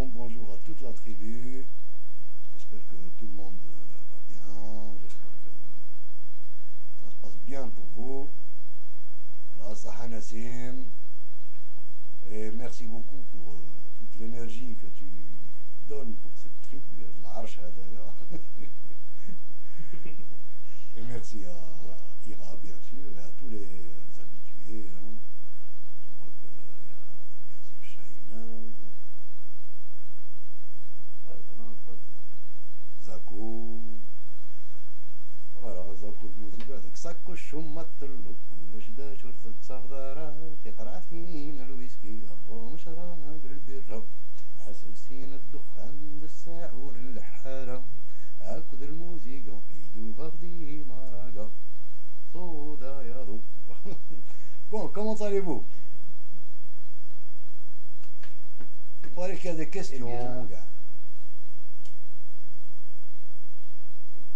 bonjour à toute la tribu. J'espère que tout le monde va bien. J'espère que ça se passe bien pour vous. Là, Saha Nassim. Et merci beaucoup pour toute l'énergie que tu donnes pour cette tribu. L'Arsh d'ailleurs. Et merci à Ira, bien sûr, et à tous les habitués. Hein. Je vois qu'il y a bien sûr Shahinaz, Zako. Voilà, Zako الموسيقى هذاك ساكو الشمة الطلق والأجداد شرطة صغارة تقرع فينا الويسكي الروم شراب البيرة حساسين الدخان بالساعور الحارة هاكد الموسيقى يدو غردي مراقة صودا يا ضو. Bon, comment allez-vous? Il paraît qu'il y a des questions, gars.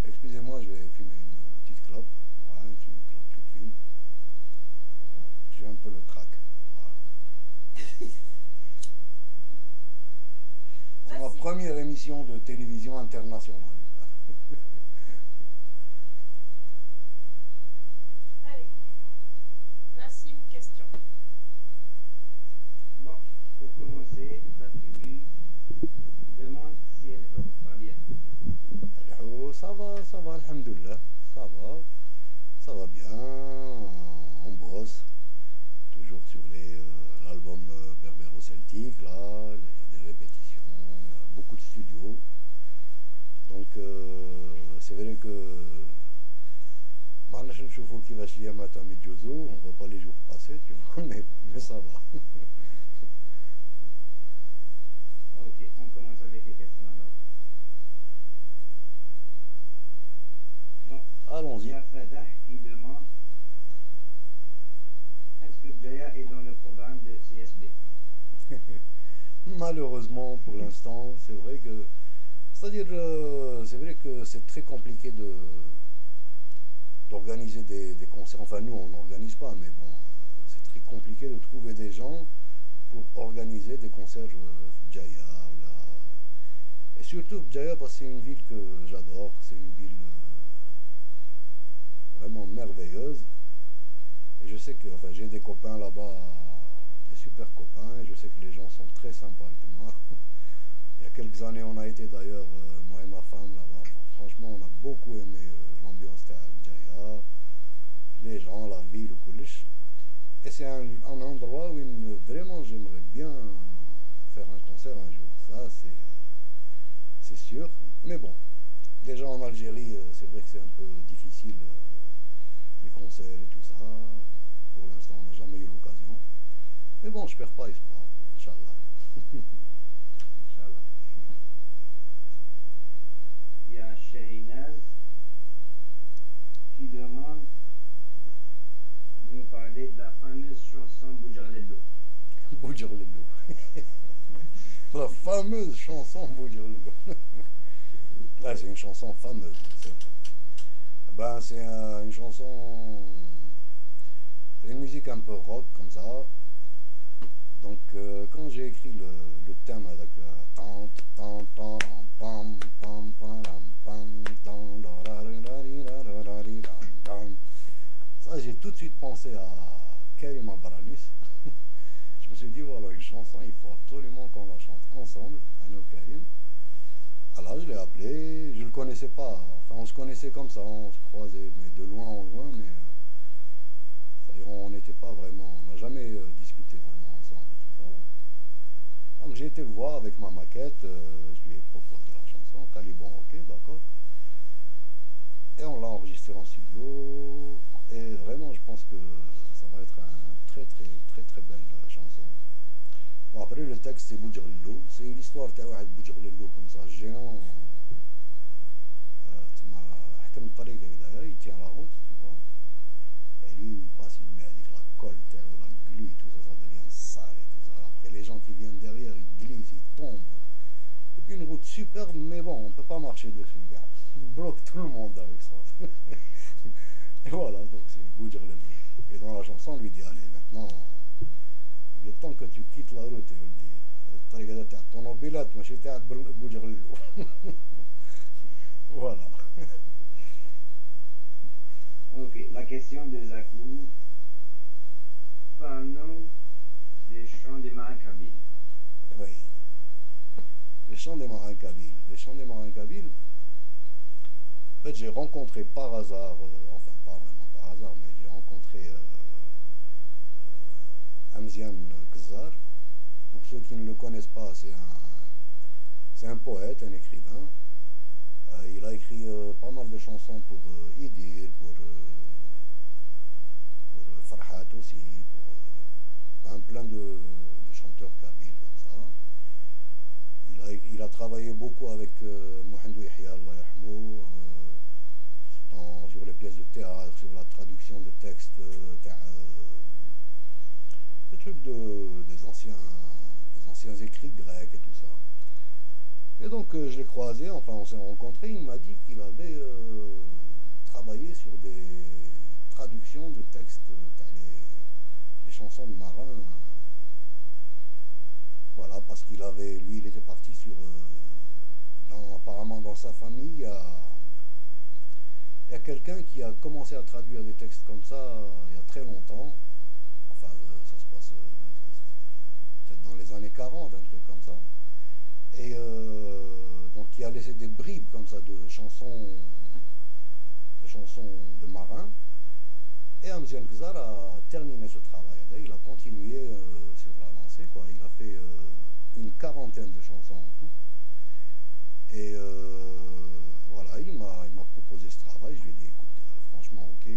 Excusez-moi, je vais fumer une petite clope. Voilà, une clope toute fine. Voilà. J'ai un peu le trac. Voilà. C'est ma première émission de télévision internationale. Allez, voici une question. Bon, pour commencer, la tribu demande si elle va bien. Ça va, alhamdoulilah. Ça va bien. On bosse. Toujours sur l'album berbéro-celtique, là. Il y a des répétitions, il y a beaucoup de studios. Donc, c'est vrai que. On ne voit pas les jours passer, tu vois, mais ça va. Ok, on commence avec les questions alors. Bon, il Allons-y. y a Fadah qui demande est-ce que Jaya est dans le programme de CSB? Malheureusement, pour l'instant, c'est vrai que. C'est-à-dire, c'est vrai que c'est très compliqué d'organiser des concerts. Enfin, nous, on n'organise pas, mais bon, c'est très compliqué de trouver des gens pour organiser des concerts Jaya. Et surtout Jaya, parce que c'est une ville que j'adore, c'est une ville vraiment merveilleuse. Et je sais que enfin, j'ai des copains là-bas, des super copains, et je sais que les gens sont très sympas avec moi. Il y a quelques années, on a été d'ailleurs, moi et ma femme là-bas. Franchement, on a beaucoup aimé l'ambiance de Jaya, les gens, la ville, ou Kulish. Et c'est un endroit où vraiment j'aimerais bien faire un concert un jour. Ça, c'est sûr. Mais bon, déjà en Algérie, c'est vrai que c'est un peu difficile, les concerts et tout ça. Pour l'instant, on n'a jamais eu l'occasion. Mais bon, je perds pas espoir, Inch'Allah. Inch'Allah. Il y a Shahinaz qui demande de nous parler de la fameuse chanson Boujarlello. Boujarlello. La fameuse chanson Boujarlello. Là, c'est une chanson fameuse, c'est vrai. Ben, c'est une chanson. C'est une musique un peu rock comme ça. Donc, quand j'ai écrit le thème avec tan tan tan pam pam pam pam tan ça, j'ai tout de suite pensé à Karim Abaranis. Je me suis dit, voilà, une chanson, il faut absolument qu'on la chante ensemble, Anno Karim. Alors, je l'ai appelé, je le connaissais pas. Enfin, on se connaissait comme ça, on se croisait, mais de loin en loin, mais c'est-à-dire, on n'était pas vraiment, on n'a jamais discuté vraiment ensemble et tout ça. Donc, j'ai été le voir avec ma maquette, je lui ai proposé la chanson, Kali, bon, ok, d'accord. Et on l'a enregistré en studio. Et vraiment, je pense que ça va être un très très très très belle chanson. Bon, après, le texte, c'est Boujarlello. C'est l'histoire de Boujarlello comme ça, géant. Il tient la route, tu vois. Et lui, il passe, il met avec la colle, la glu, tout ça, ça devient sale et tout ça. Après, les gens qui viennent derrière, ils glissent, ils tombent. Une route superbe, mais bon, on ne peut pas marcher dessus, gars. Il bloque tout le monde avec ça. Et voilà, donc c'est Boujarlello. Et dans la chanson, on lui dit, allez, maintenant, il est temps que tu quittes la route, et on lui dit, الطريقة تاع الطوموبيلات ماشي تاع بوجغلو. Voilà. Ok, la question de Zakou. Parlons des chants des marins kabyles. Oui. Les chants des marins kabyles. Les chants des marins kabyles, en fait, j'ai rencontré par hasard, enfin pas vraiment par hasard, mais j'ai rencontré Amzian Kzar. Pour ceux qui ne le connaissent pas, c'est un poète, un écrivain. Il a écrit pas mal de chansons pour Idir, pour Farhat aussi, pour plein de chanteurs kabyles comme ça. Il a travaillé beaucoup avec Mohamedou Yahya, Allah yarhamou, sur les pièces de théâtre, sur la traduction de textes, des trucs des anciens écrits grecs et tout ça. Et donc je l'ai croisé, enfin on s'est rencontrés, il m'a dit qu'il avait travaillé sur des traductions de textes, les chansons de marins. Voilà, parce lui, il était parti sur, apparemment dans sa famille, il y a quelqu'un qui a commencé à traduire des textes comme ça il y a très longtemps. Enfin, ça se passe peut-être dans les années 40, un truc comme ça. Et donc il a laissé des bribes comme ça de chansons de marins. Et Amzian Kzar a terminé ce travail. Il a continué sur la lancée, quoi. Il a fait une quarantaine de chansons en tout. Et voilà, il m'a proposé ce travail. Je lui ai dit, écoute, franchement, ok,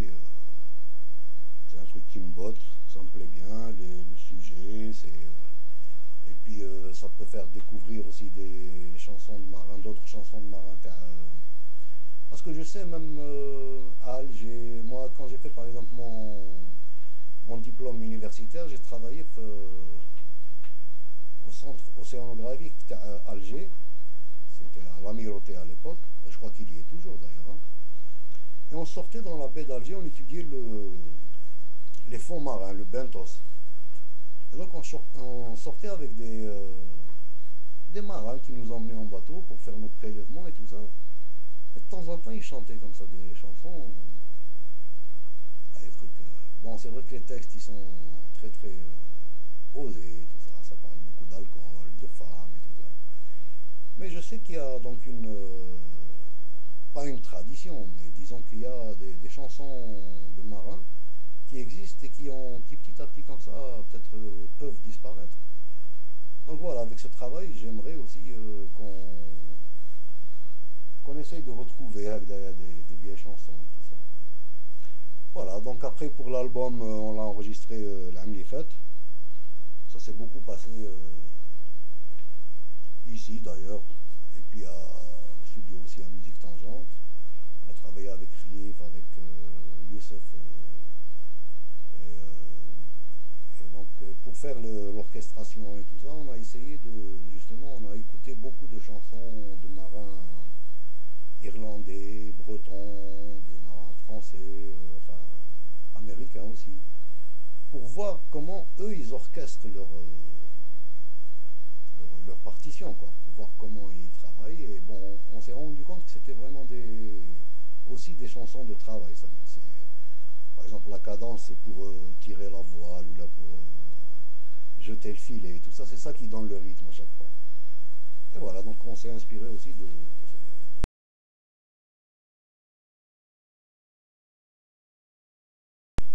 c'est un truc qui me botte, ça me plaît bien, le sujet, et puis ça peut faire découvrir aussi des chansons de marins, d'autres chansons de marins. Parce que je sais même à Alger, moi quand j'ai fait par exemple mon diplôme universitaire, j'ai travaillé au centre océanographique à Alger, c'était à l'Amirauté à l'époque, je crois qu'il y est toujours d'ailleurs. Hein. Et on sortait dans la baie d'Alger, on étudiait les fonds marins, le bentos. Et donc on sortait avec des marins qui nous emmenaient en bateau pour faire nos prélèvements et tout ça. Et de temps en temps, ils chantaient comme ça des chansons. Des trucs, bon, c'est vrai que les textes, ils sont très très osés, tout ça. Ça parle beaucoup d'alcool, de femmes et tout ça. Mais je sais qu'il y a donc pas une tradition, mais disons qu'il y a des chansons de marins qui existent et qui petit à petit comme ça peut-être peuvent disparaître. Donc voilà, avec ce travail, j'aimerais aussi qu'on essaye de retrouver avec des vieilles chansons, tout ça. Voilà, donc après pour l'album, on l'a enregistré l'Amli Fête. Ça s'est beaucoup passé ici d'ailleurs, et puis au studio aussi à Musique Tangente. On a travaillé avec Khalif, avec Youssef. Et donc pour faire l'orchestration et tout ça, on a essayé justement, on a écouté beaucoup de chansons de marins irlandais, bretons, de marins français, enfin américains aussi, pour voir comment eux ils orchestrent leur partition, quoi, pour voir comment ils travaillent. Et bon, on s'est rendu compte que c'était vraiment aussi des chansons de travail. Par exemple, la cadence, c'est pour tirer la voile ou là pour jeter le filet et tout ça. C'est ça qui donne le rythme à chaque fois. Et voilà, donc on s'est inspiré aussi de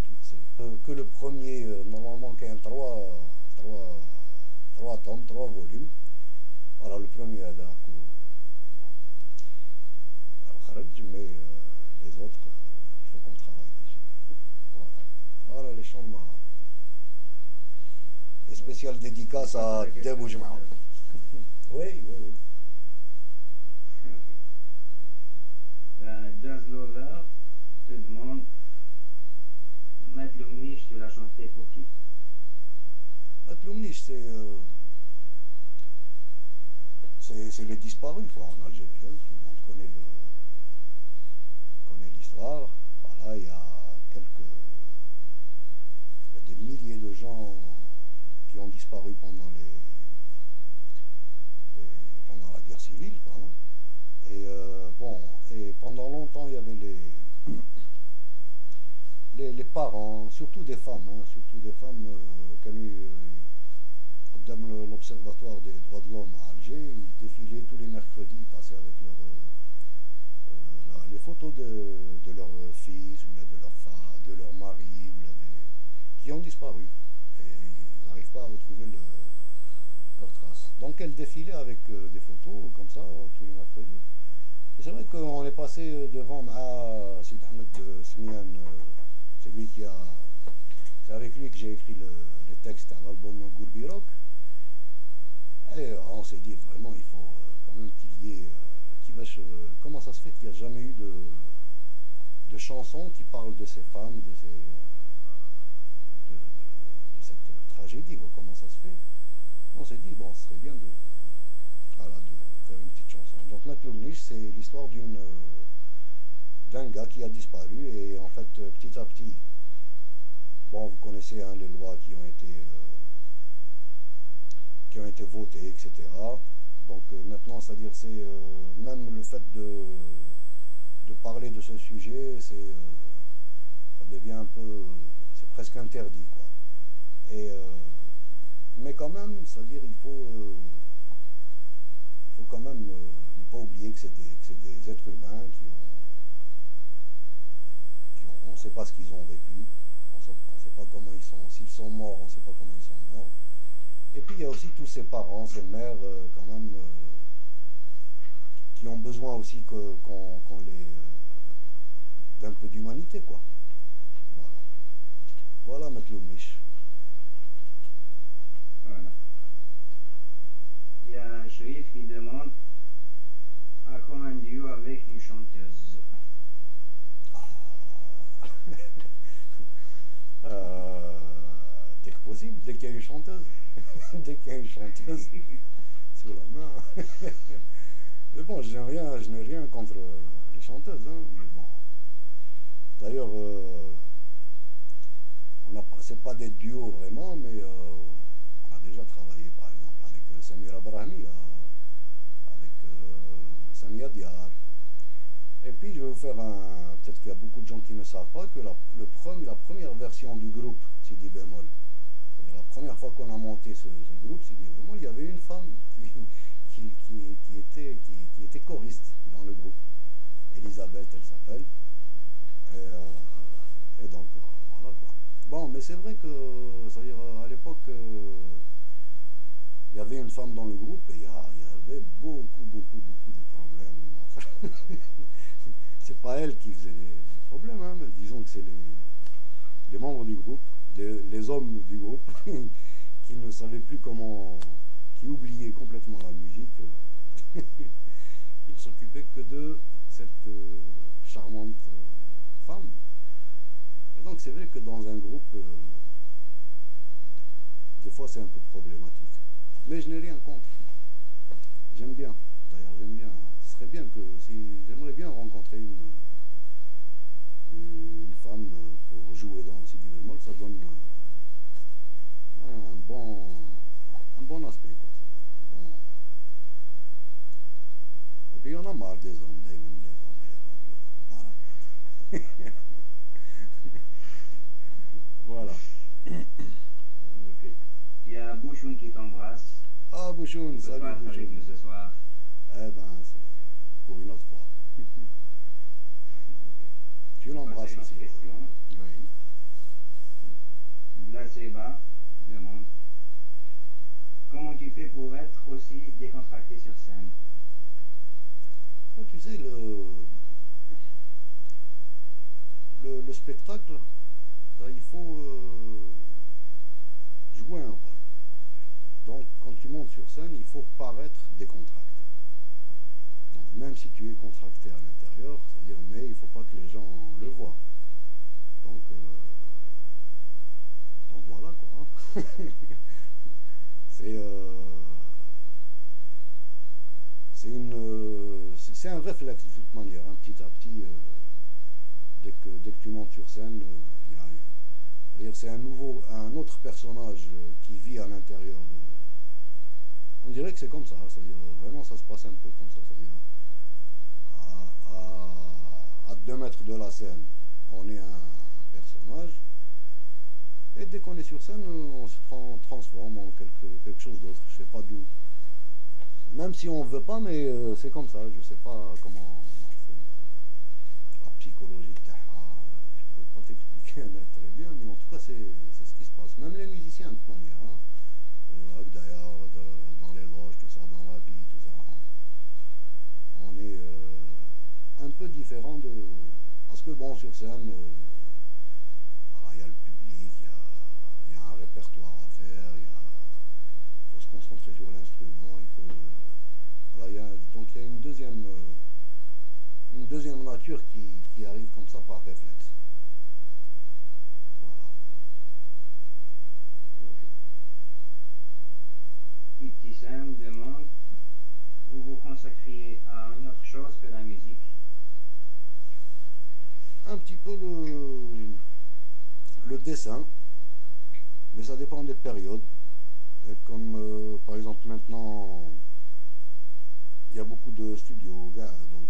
toutes ces... que le premier, normalement, qui a trois tomes, trois volumes. Voilà, le premier, mais les autres, il faut qu'on travaille dessus. Voilà les chants de marins. Et spécial dédicace à Debou Jma'a. Oui. Jazz Lover te demande, Maître Lumniche, tu l'as chanté pour qui? Maître Lumniche, c'est les disparus, quoi, en Algérie. Tout le monde connaît l'histoire. Voilà, il y a des milliers de gens qui ont disparu pendant temps, il y avait les parents, surtout des femmes, hein, surtout des femmes qui ont eu dans l'Observatoire des droits de l'homme à Alger, ils défilaient tous les mercredis, ils passaient avec les photos de leurs fils, ou là, de leurs femmes, de leurs maris, ou là, qui ont disparu. Et ils n'arrivent pas à retrouver leurs traces. Donc elle défilait avec des photos comme ça, tous les mercredis. Et c'est vrai qu'on est passé devant Sid Ahmed Smian, c'est lui qui a. C'est avec lui que j'ai écrit les textes à l'album Gourbi Rock. Et on s'est dit vraiment il faut quand même qu'il y ait. Comment ça se fait qu'il n'y a jamais eu de chansons qui parlent de ces femmes, de cette tragédie, quoi, comment ça se fait. On s'est dit, bon, ce serait bien voilà, de faire une petite chanson. Donc Matloul Niche, c'est l'histoire d'un gars qui a disparu, et en fait, petit à petit, bon, vous connaissez hein, les lois qui ont été votées, etc. Donc maintenant, c'est-à-dire, c'est même le fait de parler de ce sujet, ça devient un peu, c'est presque interdit, quoi. Et mais quand même, c'est-à-dire, il faut quand même ne pas oublier que c'est des êtres humains on ne sait pas ce qu'ils ont vécu, on ne sait pas comment ils sont, s'ils sont morts, on ne sait pas comment ils sont morts. Et puis il y a aussi tous ces parents, ces mères, quand même, qui ont besoin aussi qu'on les d'un peu d'humanité, quoi. Voilà. Voilà Matloul Niche. Voilà. Il y a un shérif qui demande à quand un duo avec une chanteuse. Dès que possible, dès qu'il y a une chanteuse. Dès qu'il y a une chanteuse sous la main. Mais bon, je n'ai rien contre les chanteuses, hein, mais bon. D'ailleurs, c'est pas des duos vraiment, mais on a déjà travaillé par exemple avec Samira Brahmi, avec Samia Diar. Et puis je vais vous faire peut-être qu'il y a beaucoup de gens qui ne savent pas que la première version du groupe Sidi Bémol, c'est-à-dire la première fois qu'on a monté ce groupe Sidi Bémol, il y avait une femme qui était choriste dans le groupe. Elisabeth, elle s'appelle. Et donc, voilà quoi. Bon, mais c'est vrai que, c'est-à-dire, à l'époque, il y avait une femme dans le groupe et il y avait beaucoup de problèmes. Enfin, c'est pas elle qui faisait les problèmes, hein, mais disons que c'est les membres du groupe, les hommes du groupe, qui ne savaient plus comment, qui oubliaient complètement la musique. Ils s'occupaient que de cette charmante femme. Et donc c'est vrai que dans un groupe, des fois c'est un peu problématique. Mais je n'ai rien contre. J'aime bien. D'ailleurs j'aime bien. Ce serait bien que j'aimerais bien rencontrer une femme pour jouer dans Sidi Bémol, ça donne un bon aspect, quoi. Et puis il y en a marre des hommes, les hommes. Voilà. Ok. Il y a Bouchoun qui t'embrasse. Ah Bouchoun, salut Bouchoun. Avec nous Bouchoun. ce soir. Eh ben, c'est pour une autre fois. Tu l'embrasses Une autre aussi. question. Oui. Blaseba demande comment tu fais pour être aussi décontracté sur scène? Ah, tu sais, le spectacle, ça, il faut jouer un rôle. Donc, quand tu montes sur scène, il faut paraître décontracté. Donc, même si tu es contracté à l'intérieur, c'est-à-dire, mais il ne faut pas que les gens le voient. Donc voilà quoi. Hein. C'est un réflexe de toute manière, hein, petit à petit. Dès que tu montes sur scène, c'est un autre personnage qui vit à l'intérieur de. On dirait que c'est comme ça, c'est-à-dire vraiment ça se passe un peu comme ça, c'est-à-dire à 2 mètres de la scène, on est un personnage. Et dès qu'on est sur scène, on se transforme en quelque chose d'autre. Je sais pas d'où. Même si on veut pas, mais c'est comme ça. Je sais pas comment c'est la psychologie de Taha. Je peux pas t'expliquer très bien, mais en tout cas, c'est ce qui se passe. Même les musiciens, de toute manière. Hein. D'ailleurs, dans les loges, tout ça, dans la vie, tout ça. On est un peu différent de. Parce que bon, sur scène, il y a le public, il y a un répertoire à faire, il faut se concentrer sur l'instrument, il faut. Voilà, donc il y a une deuxième nature qui arrive comme ça par réflexe. Voilà. Ibtissam demande, vous vous consacriez à une autre chose que la musique? Un petit peu le dessin, mais ça dépend des périodes. Et comme par exemple maintenant, il y a beaucoup de studios, gars, donc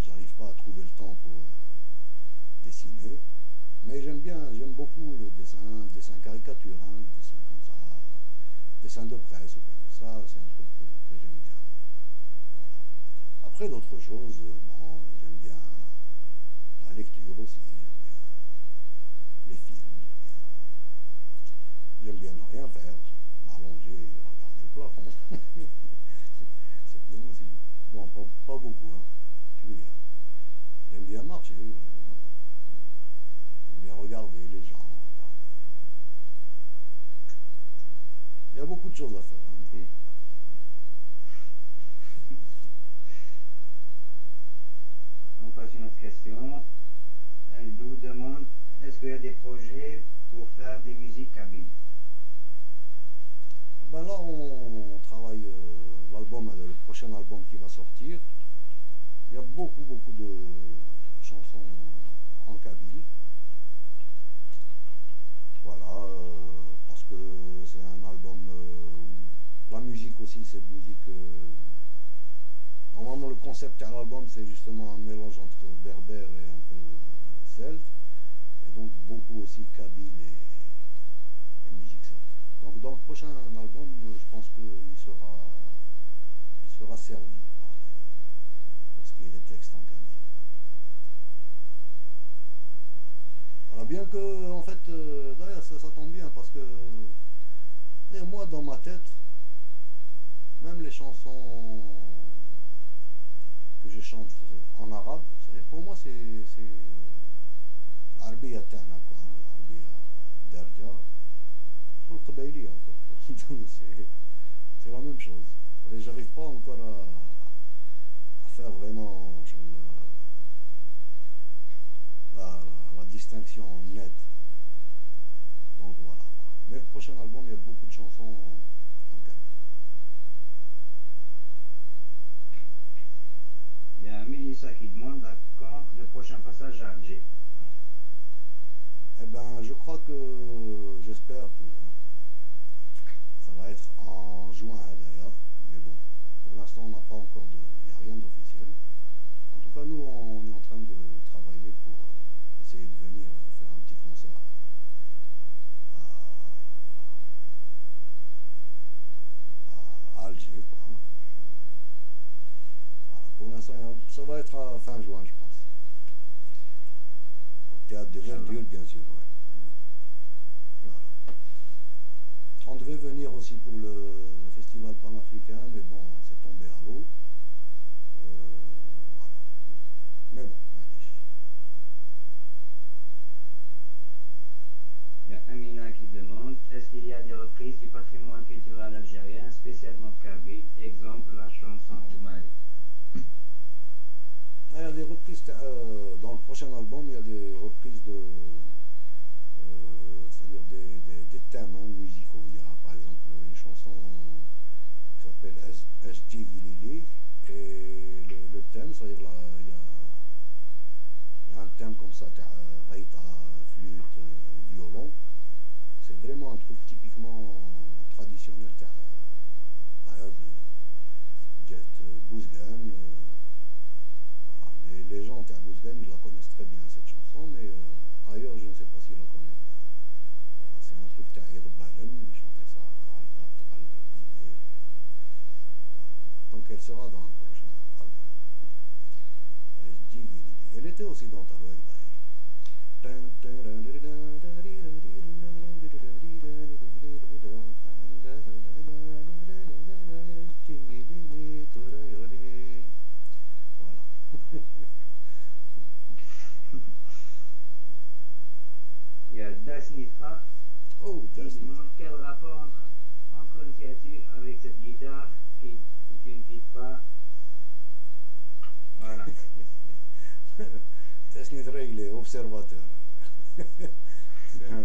j'arrive pas à trouver le temps pour dessiner. Mais j'aime beaucoup le dessin caricature, hein, le dessin comme ça, dessin de presse, ça c'est un truc que j'aime bien. Voilà. Après d'autres choses, bon, j'aime bien la lecture aussi, j'aime bien les films, j'aime bien ne rien faire, m'allonger et regarder le plafond. C'est bien aussi. Bon, pas beaucoup, hein. J'aime bien marcher, ouais, voilà. J'aime bien regarder les gens. Il y a beaucoup de choses à faire. Hein. Okay. On passe à une autre question. Elle nous demande, est-ce qu'il y a des projets pour faire des musiques kabyles? Ben là, on travaille le prochain album qui va sortir. Il y a beaucoup de chansons en kabyle. Voilà, parce que c'est un album où la musique aussi, c'est de musique. Normalement, le concept de l'album, c'est justement un mélange entre berbère et un peu celte. Et donc, beaucoup aussi kabyle et musique celte. Donc, dans le prochain album, je pense qu'il sera servi pour ce qui est des textes en kabyle. Voilà, bien que, en fait, d'ailleurs, ça tombe bien parce que moi, dans ma tête, même les chansons que je chante en arabe, pour moi, c'est l'Arabia Tana, quoi, hein, l'Arabia Darja, ou le Qabaïli, encore. C'est la même chose. Et j'arrive pas encore à faire vraiment la distinction nette. Donc voilà. Mais le prochain album, il y a beaucoup de chansons en kabyle. Il y a Mélissa qui demande à quand le prochain passage à Alger. Eh ben, je crois que, j'espère que ça va être en juin d'ailleurs. Mais bon, pour l'instant, on n'a pas encore il n'y a rien d'officiel. En tout cas, nous, on est en train de travailler pour essayer de venir faire un petit concert à Alger, quoi. Voilà, pour l'instant, ça va être à fin juin, je pense. Au théâtre de Verdure, bien sûr, ouais. Voilà. On devait venir aussi pour le festival panafricain, mais bon, c'est tombé à l'eau. Voilà. Mais bon, allez. Il y a Amina qui demande, est-ce qu'il y a des reprises du patrimoine culturel algérien, spécialement kabyle, exemple la chanson Roumali? Il y a des reprises, dans le prochain album, il y a des reprises c'est-à-dire des thèmes, hein, musicaux. Il y a par exemple une chanson qui s'appelle SG Gilili, et le thème, c'est-à-dire il y a un thème comme ça, gaïta, flûte, violon. C'est vraiment un truc typiquement traditionnel, d'ailleurs, Jet Bouzgan. Les gens de Bouzgan, ils la connaissent très bien cette chanson, mais ailleurs, je ne sais pas s'ils la connaissent bien. Voilà, c'est un truc Tahir Balen, il chantait ça, Raïta, Tqal, Bini, voilà. Donc elle sera dans le prochain album. Elle était aussi dans Talouek voilà. Il y a Das Nitra Oh, qui Das Nitra. demande quel rapport entretiens-tu avec cette guitare qui tu ne quittes pas. Voilà. Das Nitra, il est observateur. C'est un,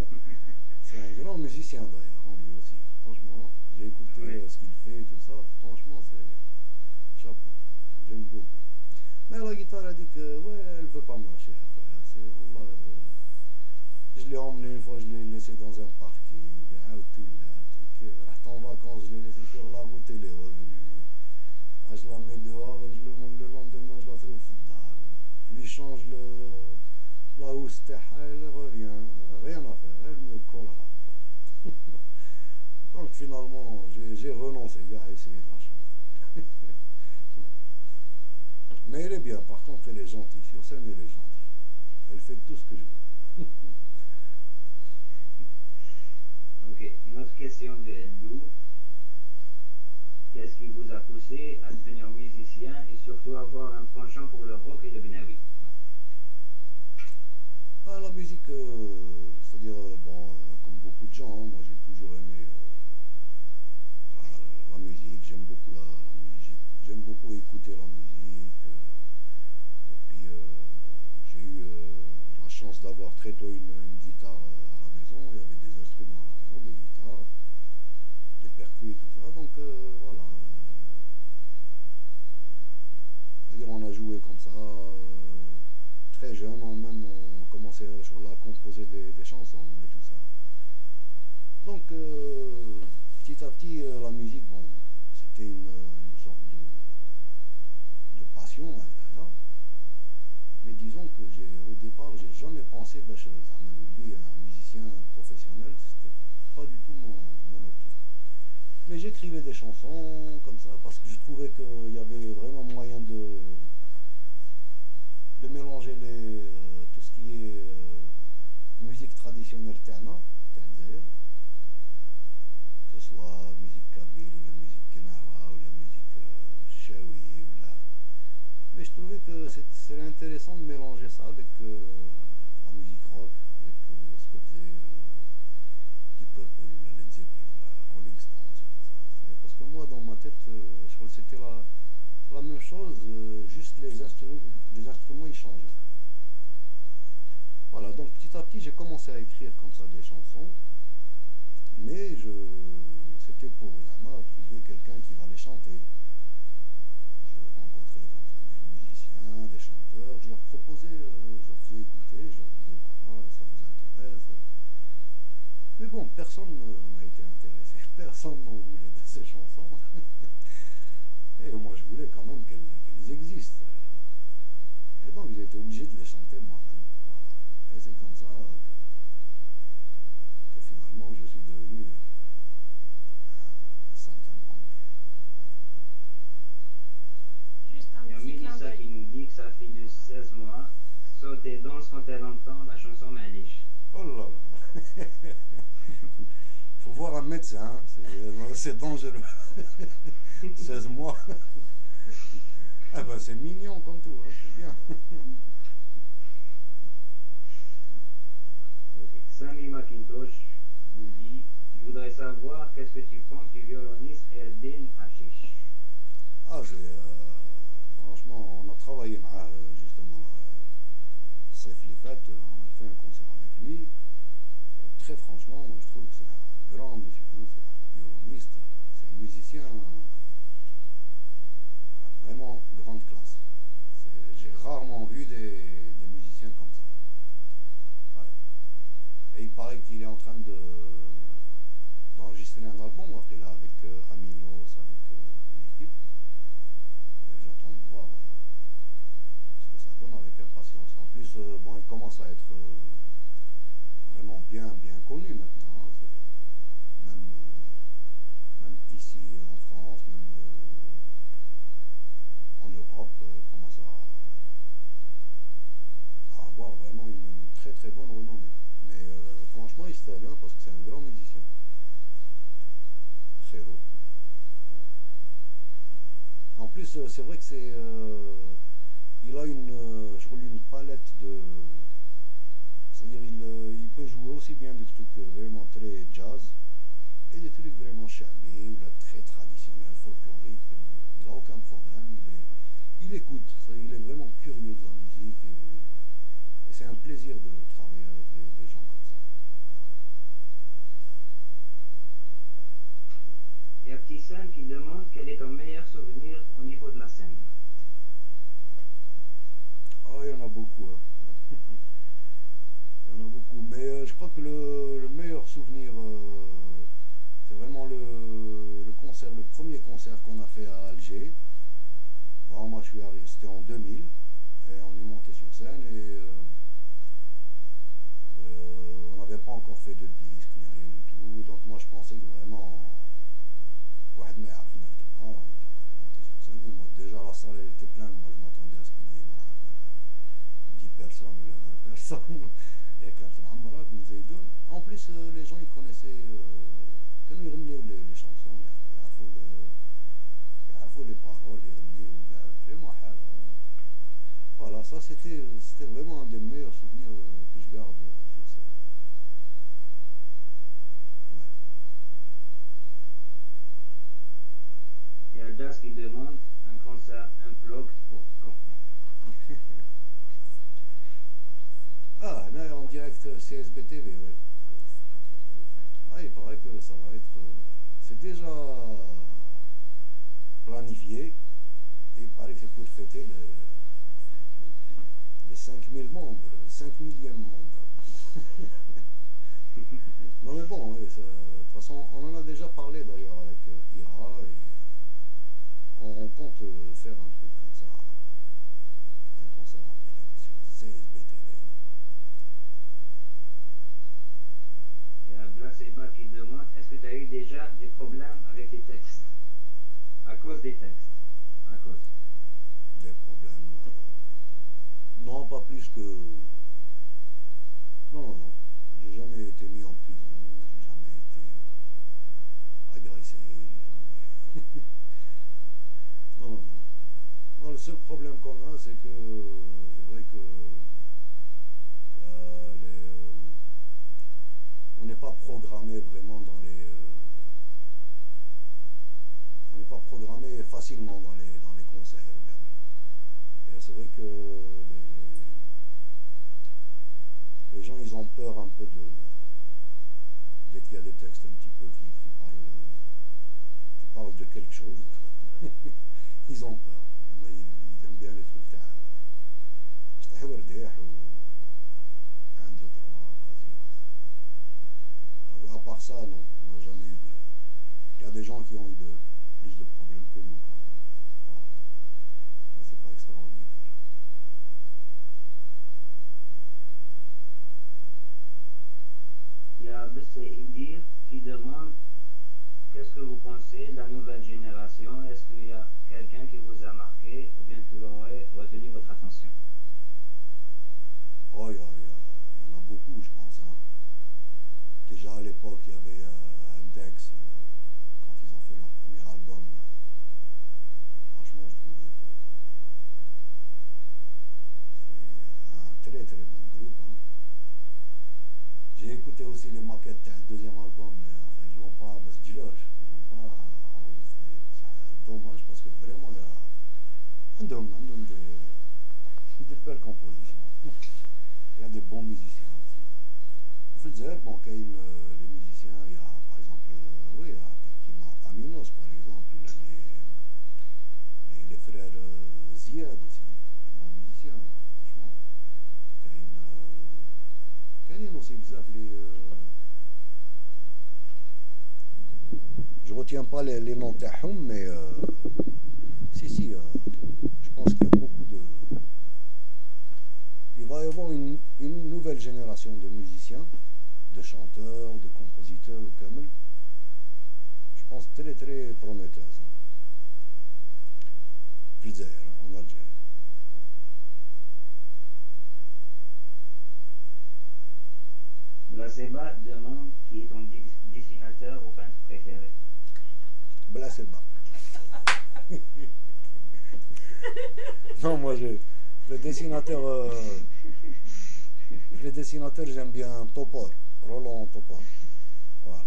c'est un grand musicien d'ailleurs, hein, lui aussi. Franchement, j'ai écouté Oui. ce qu'il fait et tout ça. Franchement, c'est chapeau. J'aime beaucoup. Mais la guitare a dit que ouais, elle veut pas me lâcher. C'est, wallah, je l'ai emmené une fois, je l'ai laissé dans un parking. Reste en vacances, je l'ai laissé sur la route, elle est revenue. Ah, je la mets dehors, le lendemain, je la trouve dar. Je lui change la housse, elle revient. Rien à faire, elle me colle à la porte. Donc finalement, j'ai renoncé, gars, à essayer de la changer. Mais elle est bien, par contre, elle est gentille. Sur scène, elle est gentille. Elle fait tout ce que je veux. Ok, une autre question de Eldou. Qu'est-ce qui vous a poussé à devenir musicien et surtout avoir un penchant pour le rock et le benawi? Ah, la musique, c'est-à-dire, bon, comme beaucoup de gens, hein, moi j'ai toujours aimé la musique, j'aime beaucoup la musique, j'aime beaucoup écouter la musique. Et puis j'ai eu la chance d'avoir très tôt une guitare à la maison, il y avait des instruments à la maison, des guitares, des percus et tout ça, donc voilà. C'est-à-dire on a joué comme ça, très jeune, on commençait à composer des chansons et tout ça. Donc petit à petit, la musique, bon, c'était une sorte de passion d'ailleurs. Mais disons que au départ, j'ai jamais pensé bah, un musicien professionnel, c'était pas du tout mon optique. Mais j'écrivais des chansons comme ça parce que je trouvais qu'il y avait vraiment moyen de mélanger tout ce qui est musique traditionnelle Tana, c'est-à-dire que ce soit musique kabyle ou la musique kenawa ou la musique chaoui ou la... Mais je trouvais que serait intéressant de mélanger ça avec la musique rock, avec ce que faisait Deep Purple ou la Led Zeppelin, la Rolling Stones et tout ça. Parce que moi, dans ma tête, je crois que c'était la même chose, juste les instruments ils changeaient. Voilà, donc petit à petit, j'ai commencé à écrire comme ça des chansons, mais c'était pour vraiment trouver quelqu'un qui va les chanter. Je rencontrais comme ça des musiciens, des chanteurs, je leur proposais, je leur faisais écouter, je leur disais voilà, ça vous intéresse. Mais bon, personne n'a été intéressé, personne n'en voulait de ces chansons. Et moi je voulais quand même qu'elles existent. Et donc j'ai été obligé de les chanter moi-même. Voilà. Et c'est comme ça que finalement je suis devenu un saltimbanque. Juste un Il y a petit clin Mélissa qui d'œil. nous dit que sa fille de 16 mois saute et danse quand elle entend la chanson Malish. Oh là là. Faut voir un médecin, hein. C'est dangereux. 16 mois. Ah ben c'est mignon comme tout, hein. C'est bien. Okay. Sami McIntosh nous dit je voudrais savoir qu'est-ce que tu penses du violoniste Eldin Hashish. Ah franchement, on a travaillé justement Saif Lifat, on a fait un concert avec lui. Et très franchement, moi je trouve que c'est un grand monsieur, hein. C'est un violoniste, c'est un musicien vraiment grande classe. J'ai rarement vu des musiciens comme ça. Ouais. Et il paraît qu'il est en train d'enregistrer un album après là avec Aminos, avec une équipe. J'attends de voir ce que ça donne avec impatience. En plus, commence à être vraiment bien connu maintenant, hein. Même, même ici en France, même en Europe, commence à avoir vraiment une très bonne renommée. Mais franchement, il se bien parce que c'est un grand musicien. Khero. En plus, c'est vrai que il a je crois, une palette de. C'est-à-dire, il peut jouer aussi bien des trucs vraiment très jazz et des trucs vraiment chabés ou là, très traditionnels, folkloriques. Il n'a aucun problème. Il écoute. Il est vraiment curieux de la musique et c'est un plaisir de travailler avec des gens comme ça. Il y a Petit Sam qui demande quel est ton meilleur souvenir au niveau de la scène. Ah, il y en a beaucoup, hein. Il y en a beaucoup. Mais je crois que le meilleur souvenir, c'est vraiment le concert, le premier concert qu'on a fait à Alger. Bon, moi, je suis arrivé, c'était en 2000, et on est monté sur scène et on n'avait pas encore fait de disque ni rien du tout. Donc moi, je pensais que vraiment, ouais, mais on est monté sur scène. Et moi, déjà, la salle elle était pleine. Moi, je m'attendais à ce qu'il y ait 10 personnes ou 20 personnes. Et en plus, les gens ils connaissaient كانوا يغنيوا les chansons, يعرفوا les paroles, يغنيوا vraiment حاجة. Voilà, ça c'était vraiment un des meilleurs souvenirs que je garde sur ça. Ouais. Il y a Jazz qui demande un concert unplugged pour quand. Ah, là en direct CSBTV, ouais. Ah, il paraît que ça va être. C'est déjà planifié. Et il paraît que c'est pour fêter les 5000 membres, le 5 millième membre. Non mais bon, ouais, de toute façon, on en a déjà parlé d'ailleurs avec Ira et on compte faire un truc comme ça. Un concert en direct sur CSBTV. Il y a Blaseba qui demande est-ce que tu as eu déjà des problèmes avec les textes? À cause des textes. À cause. Des problèmes. Non, pas plus que. Non. J'ai jamais été mis en prison, j'ai jamais été agressé, j'ai jamais. Non. Non, le seul problème qu'on a, c'est que c'est vrai que on n'est pas programmé vraiment dans les. On n'est pas programmé facilement dans les concerts. Et c'est vrai que les gens ils ont peur un peu dès qu'il y a des textes un petit peu qui parlent de quelque chose. Ils ont peur. Ils aiment bien les trucs. À part ça, non, on n'a jamais eu de. Il y a des gens qui ont eu plus de problèmes que nous quand même. Voilà. Ça, c'est pas extraordinaire. Il y a Bessé Idir qui demande qu'est-ce que vous pensez de la nouvelle génération? Est-ce qu'il y a quelqu'un qui vous a marqué ou bien qui aurait retenu votre attention? Oh, il y en a beaucoup, je pense. Hein. Déjà à l'époque, il y avait Index, quand ils ont fait leur premier album. Franchement, je trouvais que c'est un très bon groupe. Hein. J'ai écouté aussi les maquettes, le deuxième album, mais enfin, ils l'ont pas, mais ils l'ont pas enregistré. C'est dommage parce que vraiment, il y a des belles compositions. Il y a des bons musiciens aussi. En fait, bon, quand les musiciens, il y a par exemple, oui, il y a Aminos par exemple, il a les frères Ziad aussi, des bons musiciens, franchement. كاينين aussi بزاف je retiens pas les noms تاعهم, mais si, je pense qu'il y a beaucoup de. Il va y avoir une Algérie, en Algérie. Blaseba demande qui est ton dessinateur ou peintre préféré. Blaseba. Non, moi, le dessinateur, j'aime bien Topor, Roland Topor. Voilà.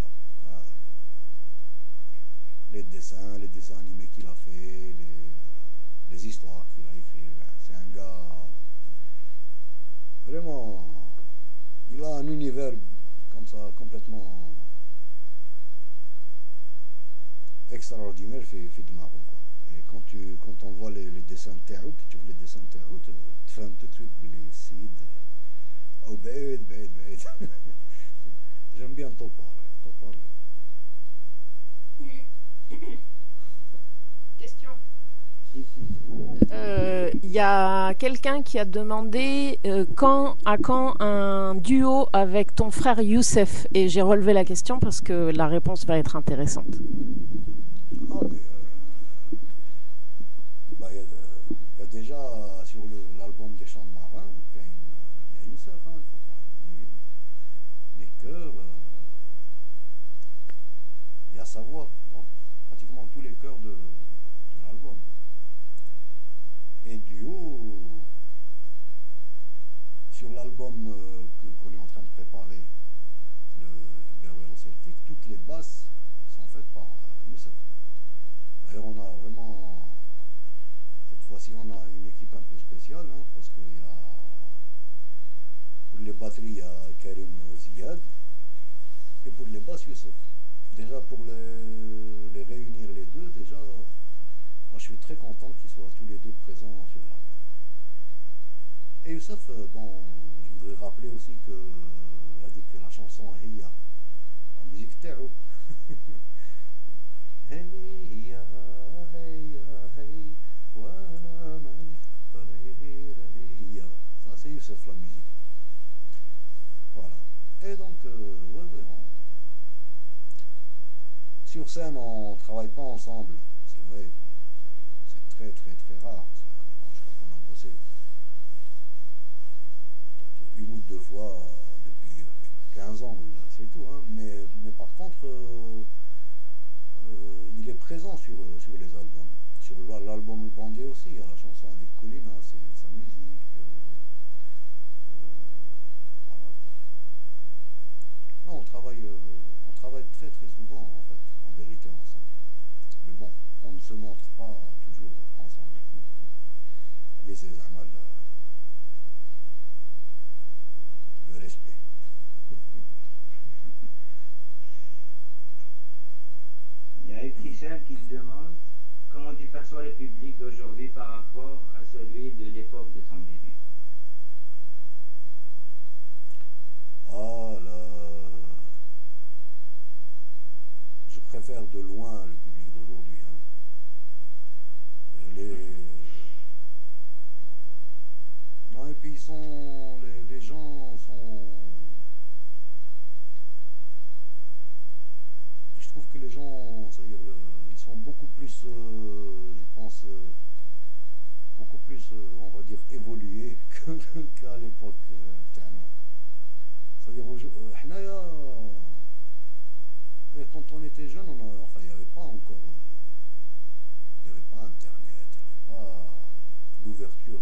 Les dessins animés qu'il a fait, les histoires qu'il a écrites. C'est un gars, vraiment, il a un univers comme ça, complètement extraordinaire, fait de marron, quoi. Et quand on voit les dessins de Théouk, tu vois les dessins de Théouk, tu fais tout de suite les sides. Oh, bête. J'aime bien Topor. Topor. Question. Il y a quelqu'un qui a demandé quand un duo avec ton frère Youssef. Et j'ai relevé la question parce que la réponse va être intéressante. Ah, mais bah, y a déjà sur l'album des chants de marin, il y a Youssef, hein, il faut pas oublier. Les chœurs, il y a sa voix, donc pratiquement tous les chœurs de l'album. Et duo, sur l'album qu'on est en train de préparer, le Berwell Celtic, toutes les basses sont faites par Youssef. D'ailleurs, on a vraiment, cette fois-ci, on a une équipe un peu spéciale, hein, parce qu'il y a, pour les batteries, il y a Karim Ziad, et pour les basses, Youssef. Déjà, pour les réunir les deux, déjà, moi, je suis très content qu'ils soient tous les deux présents sur l'album. Et Youssef, bon, je voudrais rappeler aussi il a dit que la chanson Hiya, la musique Terre. Hey, hey, ça c'est Youssef la musique. Voilà. Et donc, ouais, sur scène, on ne travaille pas ensemble, c'est vrai. C'est très rare. Je crois qu'on a bossé une ou deux fois depuis 15 ans, c'est tout. Hein. Mais par contre, il est présent sur les albums. Sur l'album Bandé aussi, il y a la chanson avec Colina, c'est sa musique. Voilà. Non, on travaille très souvent en fait, en vérité ensemble. Mais bon, on ne se montre pas toujours ensemble. Les amal, le respect. Il y a Ibtissam qui te demande comment tu perçois le public d'aujourd'hui par rapport à celui de l'époque de ton début. Ah là, je préfère de loin le public d'aujourd'hui. Hein. Non, et puis les gens sont. Je trouve que les gens, c'est-à-dire, ils sont beaucoup plus, je pense, beaucoup plus, on va dire, évolués qu'à l'époque. C'est-à-dire, quand on était jeune, enfin, il n'y avait pas encore, il n'y avait pas Internet, il n'y avait pas l'ouverture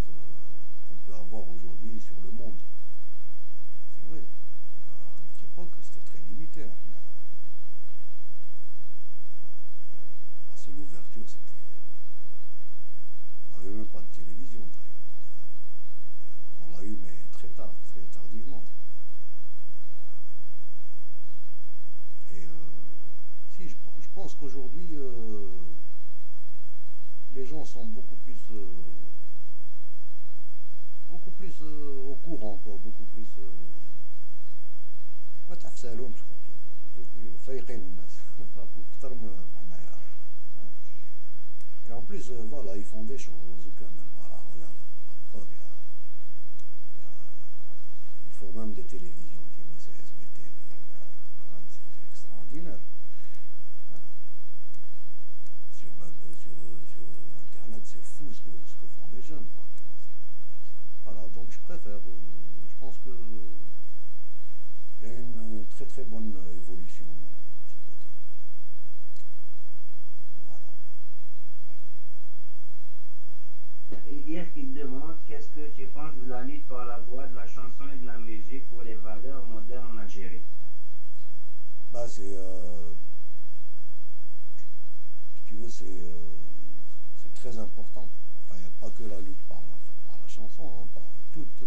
qu'on peut avoir aujourd'hui sur le monde. C'est vrai. À notre époque, c'était très limité. Hein. Parce que l'ouverture, c'était. On n'avait même pas de télévision, d'ailleurs. On l'a eu, mais très tard, très tardivement. Et si, je pense qu'aujourd'hui, les gens sont beaucoup plus au courant, quoi, beaucoup plus. ما تحسالهمش فايقين الناس أكثر من حنايا. Et en plus, voilà, ils font des choses quand même. Voilà, regarde, il faut même des télévisions qui me SBT. C'est extraordinaire. Sur Internet, c'est fou ce que Donc je préfère. Je pense que il y a une très très bonne évolution de ce côté. Voilà. Hier qui demande qu'est-ce que tu penses de la lutte par la voix de la chanson et de la musique pour les valeurs modernes en Algérie. Bah si tu veux, c'est très important. Enfin, il n'y a pas que la lutte par la chanson, hein, par toutes,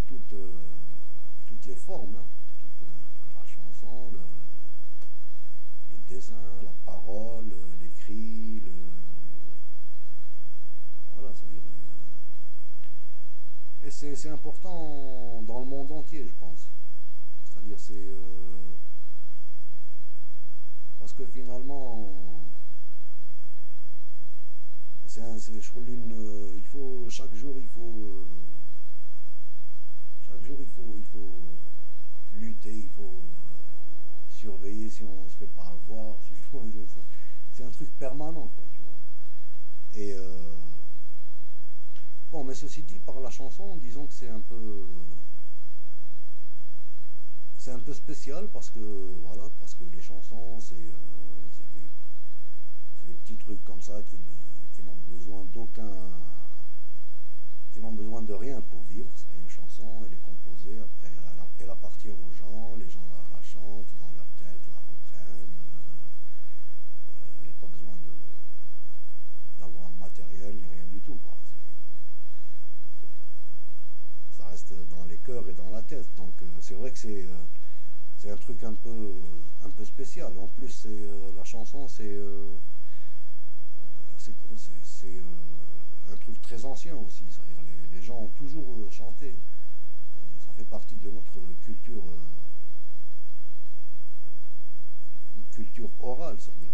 toutes les formes, hein, toute la chanson, le dessin, la parole, l'écrit, voilà, et c'est important dans le monde entier, je pense. C'est-à-dire, parce que finalement, je trouve il faut il faut lutter, il faut surveiller si on se fait pas avoir. C'est un truc permanent, quoi, tu vois. Et bon, mais ceci dit, par la chanson, disons que c'est un peu spécial parce que voilà, parce que les chansons, c'est des petits trucs comme ça qui n'ont besoin qui n'ont besoin de rien pour vivre. C'est une chanson, elle est composée, après elle appartient aux gens, les gens la chantent dans leur tête, la reprennent. Il n'y a pas besoin d'avoir un matériel ni rien du tout, quoi. Ça reste dans les cœurs et dans la tête. Donc c'est vrai que c'est un truc un peu spécial. En plus, la chanson, c'est un truc très ancien aussi. C'est-à-dire les gens ont toujours chanté. Ça fait partie de notre culture, une culture orale. C'est-à-dire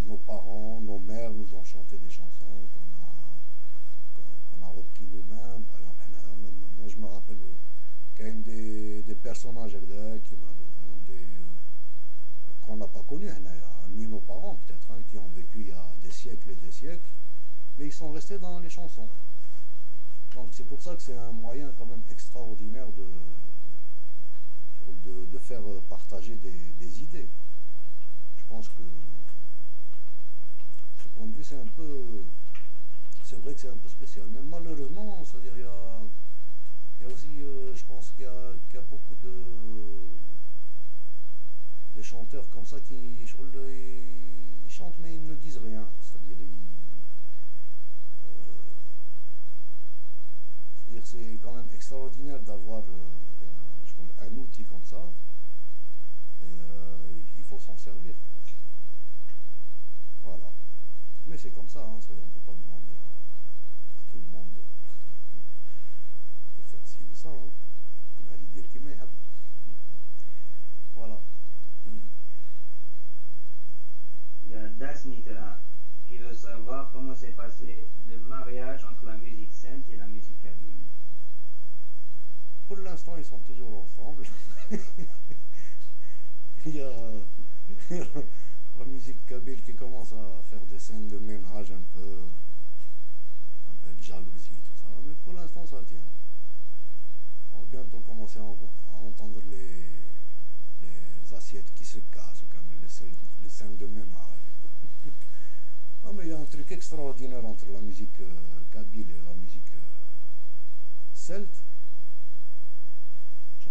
nos parents, nos mères nous ont chanté des chansons qu'on a repris nous-mêmes. Par exemple, moi je me rappelle qu'il y a des personnages qui qu'on n'a pas connus, ni nos parents peut-être, hein, qui ont vécu il y a des siècles et des siècles, mais ils sont restés dans les chansons. Donc c'est pour ça que c'est un moyen quand même extraordinaire de faire partager des idées. Je pense que ce point de vue c'est vrai que c'est un peu spécial. Mais malheureusement, c'est-à-dire il y a aussi, je pense qu'il y a beaucoup de chanteurs comme ça ils chantent mais ils ne disent rien. C'est-à-dire c'est quand même extraordinaire d'avoir un outil comme ça. Et il faut s'en servir. Voilà. Mais c'est comme ça, hein, on ne peut pas demander à tout le monde de faire ci ou ça. Hein. Voilà. Il y a Das Nitra qui veut savoir comment s'est passé le mariage entre la musique celte et la musique kabyle. Pour l'instant, ils sont toujours ensemble. Il y a la musique kabyle qui commence à faire des scènes de ménage un peu de jalousie, tout ça. Mais pour l'instant, ça tient. On va bientôt commencer à entendre les assiettes qui se cassent, comme les scènes de ménage. Non, mais il y a un truc extraordinaire entre la musique kabyle et la musique celte.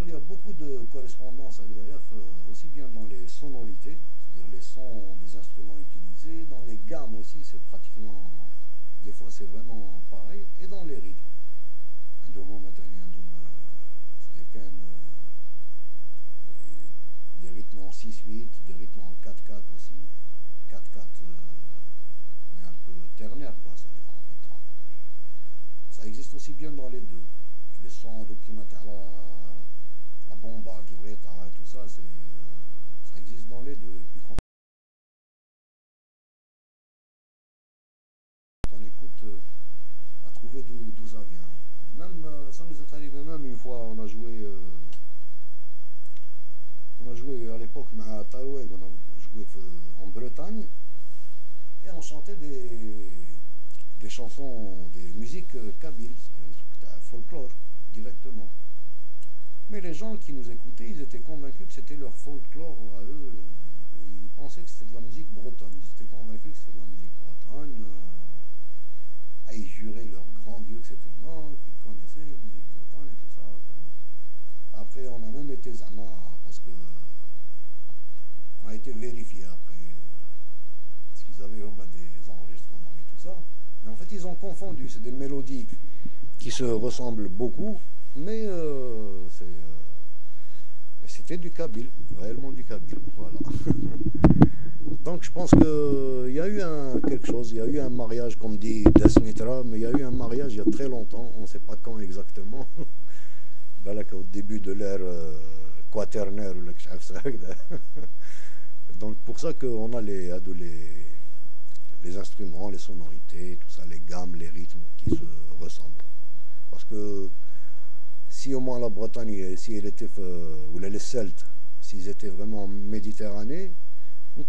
Il y a beaucoup de correspondances avec d'ailleurs aussi bien dans les sonorités, c'est-à-dire les sons des instruments utilisés, dans les gammes aussi, c'est pratiquement, des fois c'est vraiment pareil, et dans les rythmes. Un domo matani, un domo, c'est quand même des rythmes en 6-8, des rythmes en 4-4 aussi, 4-4 mais un peu ternaire, quoi, c'est-à-dire en fait. Ça existe aussi bien dans les deux. Les sons documentaires, la bomba, guireta et tout ça, ça existe dans les deux. Et puis quand on écoute, à trouver d'où ça vient. Même, ça nous est arrivé même une fois, on a joué à l'époque à Taoueg, on a joué en Bretagne, et on chantait des des chansons, des musiques kabyles, folklore, directement. Mais les gens qui nous écoutaient, ils étaient convaincus que c'était leur folklore à eux. Ils pensaient que c'était de la musique bretonne. Ils étaient convaincus que c'était de la musique bretonne. Ils juraient leur grand Dieu que c'était non, qu'ils connaissaient la musique bretonne et tout ça. Après, on a même été zama, parce que on a été vérifié après, parce qu'ils avaient des enregistrements et tout ça. Mais en fait, ils ont confondu. C'est des mélodies qui se ressemblent beaucoup, mais c'était du kabyle, réellement du kabyle. Voilà. Donc je pense qu'il y a eu quelque chose, il y a eu un mariage, comme dit Desnitra, mais il y a eu un mariage il y a très longtemps, on ne sait pas quand exactement, au début de l'ère quaternaire. Donc pour ça qu'on a les instruments, les sonorités, tout ça, les gammes, les rythmes qui se ressemblent. Parce que si au moins la Bretagne, si elle était, ou les Celtes, s'ils étaient vraiment en Méditerranée,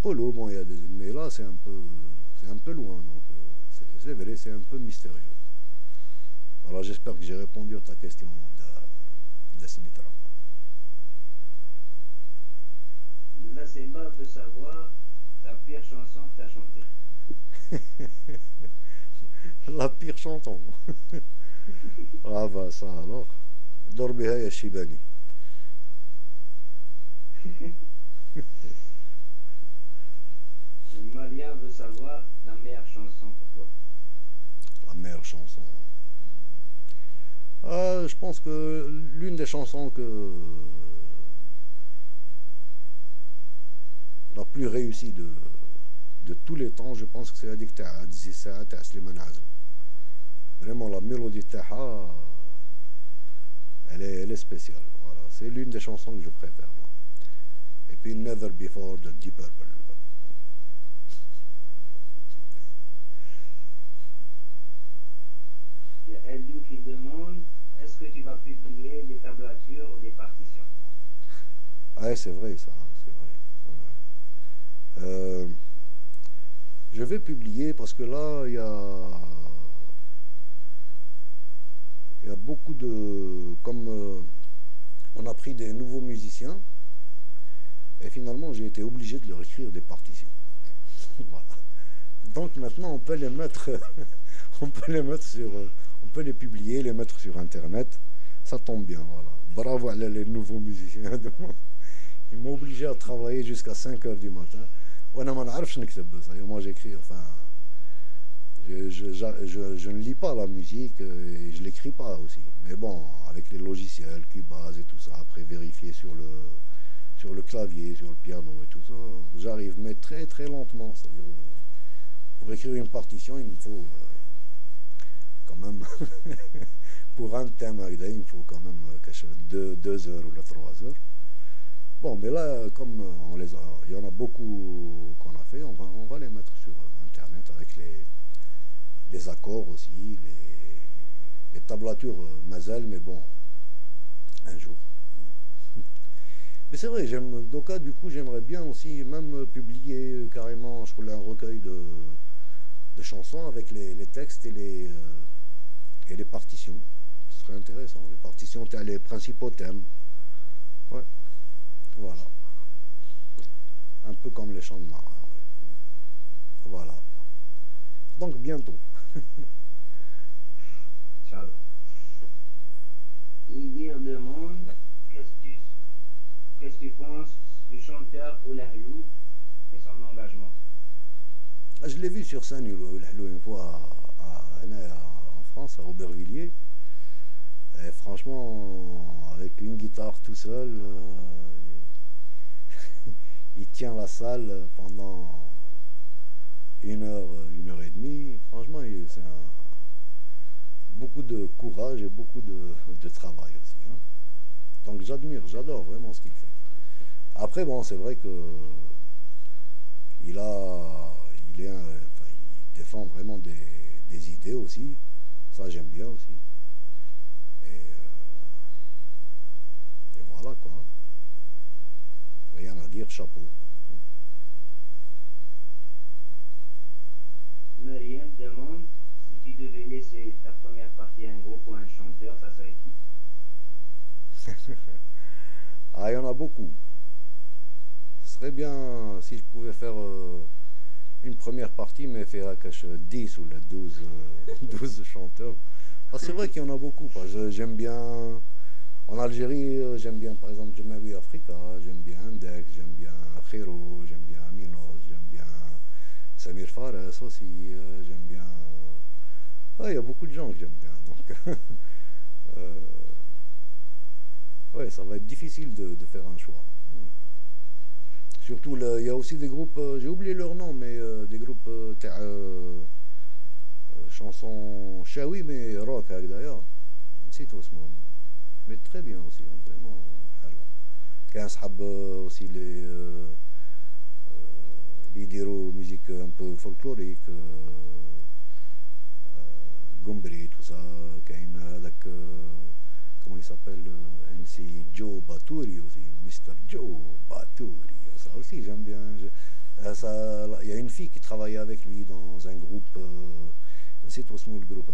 bon, mais là c'est un peu loin, donc c'est vrai, c'est un peu mystérieux. Alors j'espère que j'ai répondu à ta question d'Esmitra. Là, c'est pas de savoir ta pire chanson que tu as chantée. La pire chanson. Ah bah ça alors. Dorbiha ya Shibani. Maria veut savoir la meilleure chanson pour toi. La meilleure chanson. Je pense que l'une des chansons la plus réussie de tous les temps, je pense que c'est Hadik Ta'ad Zissa Ta Slimane Azou. Vraiment, la mélodie Taha, elle est spéciale. Voilà. C'est l'une des chansons que je préfère, moi. Et puis Never Before de Deep Purple. Il y a Eldou qui demande, est-ce que tu vas publier des tablatures ou des partitions? Ah, c'est vrai ça, c'est vrai. Ouais. Je vais publier parce que là, il y a beaucoup de... Comme on a pris des nouveaux musiciens, et finalement j'ai été obligé de leur écrire des partitions. Voilà. Donc maintenant on peut les mettre, on peut les publier, les mettre sur internet. Ça tombe bien, voilà. Bravo à les nouveaux musiciens. Ils m'ont obligé à travailler jusqu'à 5 heures du matin. Moi j'écris, enfin, je ne lis pas la musique et je l'écris pas aussi. Mais bon, avec les logiciels, Cubase et tout ça, après vérifier sur le clavier, sur le piano et tout ça, j'arrive, mais très très lentement. Pour écrire une partition, il me faut quand même, pour un thème, il me faut quand même 2 heures ou 3 heures. Bon, mais là, comme il y en a beaucoup qu'on a fait, on va les mettre sur Internet avec les accords aussi, les tablatures Mazel, mais bon, un jour. Mais c'est vrai, Doka, du coup, j'aimerais bien aussi même publier carrément, je crois, un recueil de chansons avec les textes et les partitions. Ce serait intéressant, les partitions, les principaux thèmes. Ouais. Voilà. Un peu comme les chants de marin. Ouais. Voilà. Donc bientôt. Ciao. Idir demande qu'est-ce que tu penses du chanteur Oulahlou et son engagement? Je l'ai vu sur scène Oulahlou une fois en France, à Aubervilliers. Et franchement, avec une guitare tout seul, il tient la salle pendant 1 heure, 1 heure et demie. Franchement, c'est beaucoup de courage et beaucoup de travail aussi. Hein. Donc j'adore vraiment ce qu'il fait. Après, bon, c'est vrai que il défend vraiment des idées aussi. Ça, j'aime bien aussi. Et voilà quoi. Rien à dire, chapeau. Mariam demande si tu devais laisser ta première partie à un groupe ou à un chanteur, ça serait qui? Ah, il y en a beaucoup. Ce serait bien si je pouvais faire une première partie, mais faire que 10 ou 12, 12 chanteurs. Ah, c'est vrai qu'il y en a beaucoup. J'aime bien, en Algérie, j'aime bien par exemple Jemawi Africa, j'aime bien Index, j'aime bien Khiro, j'aime bien Minos, j'aime bien Samir Fares aussi, j'aime bien. Ouais, il y a beaucoup de gens que j'aime bien. Donc, euh, ouais, ça va être difficile de faire un choix. Surtout, il y a aussi des groupes, j'ai oublié leur nom, mais des groupes chansons shawi, mais rock d'ailleurs. نسيت اسمهم. Mais très bien aussi, hein, vraiment. حلو. كان أصحاب aussi اللي يديروا musique un peu folklorique, Gombri, tout ça. كاين هذاك comment il s'appelle, MC Joe Baturi aussi, Mr. Joe Baturi. Ça aussi, j'aime bien. Il y a une fille qui travaillait avec lui dans un groupe. C'est tout le groupe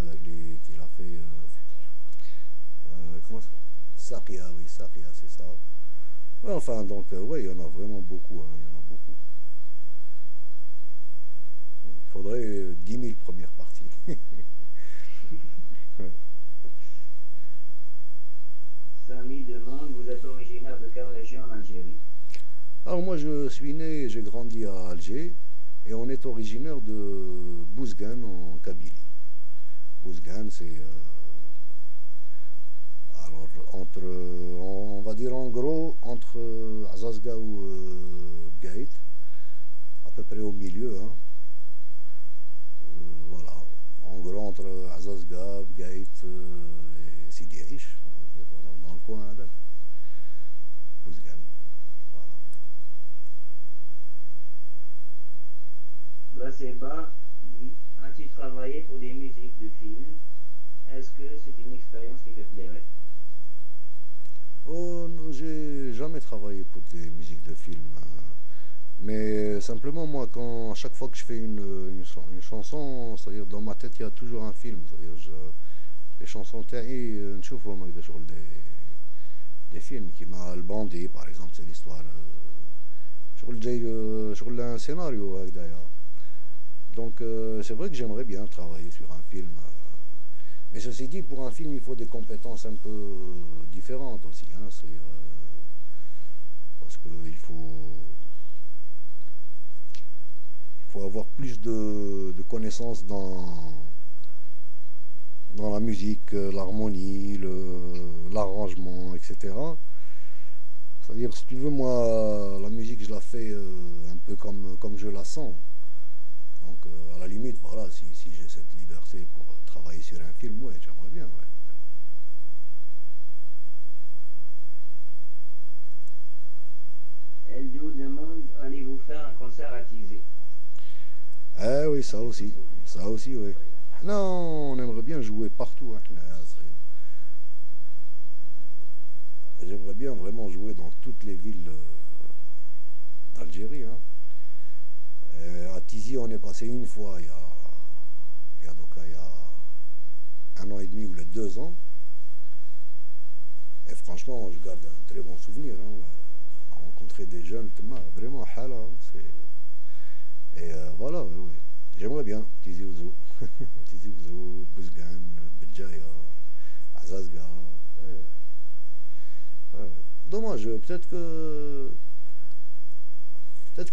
qu'il a fait. Comment ça? Sakia, oui, Sakia, c'est ça. Ouais, enfin, donc, ouais, il y en a vraiment beaucoup. Hein, il y en a beaucoup. Il faudrait 10 000 premières parties. Ouais. Samy demande, vous êtes originaire de quelle région en Algérie? Alors moi je suis né, j'ai grandi à Alger et on est originaire de Bouzgane en Kabylie. Bouzgane c'est alors entre on va dire en gros entre Azazga ou Bgaït, à peu près au milieu, hein. Voilà, en gros entre Azazga, Bgaït et Sidi Aïch, voilà, dans le coin là, Bouzgane. Voilà. Braseba dit, as-tu travaillé pour des musiques de films? Est-ce que c'est une expérience qui te plairait? Oh, non, j'ai jamais travaillé pour des musiques de film. Mais simplement, moi, à chaque fois que je fais une chanson, c'est-à-dire dans ma tête, il y a toujours un film. C'est-à-dire, les chansons تاعي نشوفهم هكذا شغل des films qui m'a le bandé, par exemple, c'est l'histoire. شغل جاي شغل un scénario هكذايا. Donc, c'est vrai que j'aimerais bien travailler sur un film. Mais ceci dit, pour un film, il faut des compétences un peu différentes aussi. Hein, parce qu'il faut avoir plus de connaissances dans la musique, l'harmonie, l'arrangement, etc. C'est-à-dire, si tu veux, moi, la musique, je la fais un peu comme je la sens. Donc, à la limite, voilà, si j'ai cette liberté pour travailler sur un film, ouais, j'aimerais bien, ouais. Elle nous demande, allez-vous faire un concert à Tizé? Ah oui, ça aussi, oui. Non, on aimerait bien jouer partout, hein. J'aimerais bien vraiment jouer dans toutes les villes d'Algérie, hein. À Tizi, on est passé une fois il y a un an et demi ou 2 ans. Et franchement, je garde un très bon souvenir, hein. On a rencontré des jeunes, vraiment hala, hein. Et voilà, ouais, ouais. J'aimerais bien Tizi Ouzou, Tizi Ouzou, Bouzgane, Béjaïa, Azazga. Ouais. Ouais, ouais. Dommage, peut-être que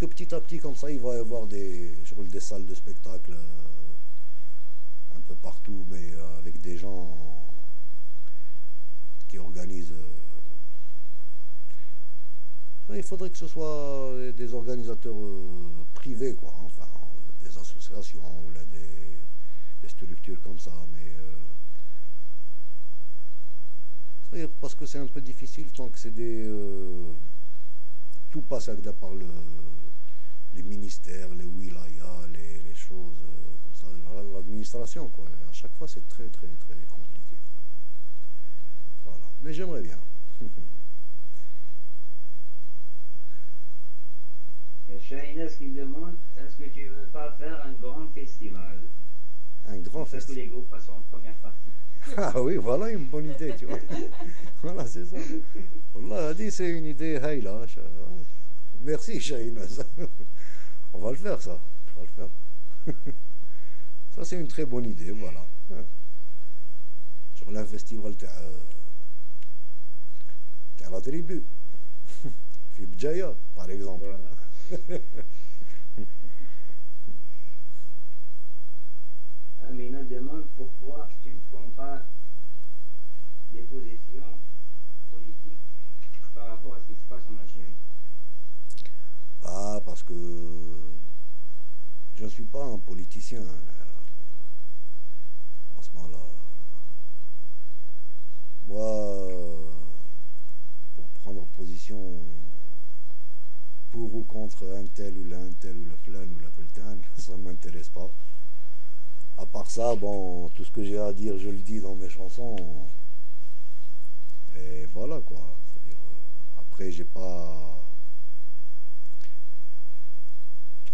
petit à petit, comme ça, il va y avoir des salles de spectacle un peu partout, mais avec des gens qui organisent. Il faudrait que ce soit des organisateurs privés, quoi, enfin, des associations ou là, des structures comme ça, mais parce que c'est un peu difficile tant que c'est tout passe par les ministères, les wilayas, les choses comme ça, l'administration, quoi. À chaque fois, c'est très, très, très compliqué. Voilà. Mais j'aimerais bien. Et Shahinez qui demande, est-ce que tu veux pas faire un grand festival? Un grand Comme ça, tous festival. les groupes passent en première partie. Ah oui, voilà une bonne idée, tu vois. Voilà, c'est ça. Wallah, dit c'est une idée haïla. Merci, Shahinaz. On va le faire, ça. On va le faire. Ça, c'est une très bonne idée, voilà. Sur un festival à la tribu. Fibjaya, par exemple. Voilà. Amina demande pourquoi tu ne prends pas des positions politiques par rapport à ce qui se passe en Algérie. Ah, parce que je ne suis pas un politicien en ce moment-là. Moi, pour prendre position pour ou contre un tel ou un tel ou le flan ou la peltane, ça ne m'intéresse pas. À part ça, bon, tout ce que j'ai à dire, je le dis dans mes chansons. Et voilà quoi. C'est-à-dire, après, j'ai pas.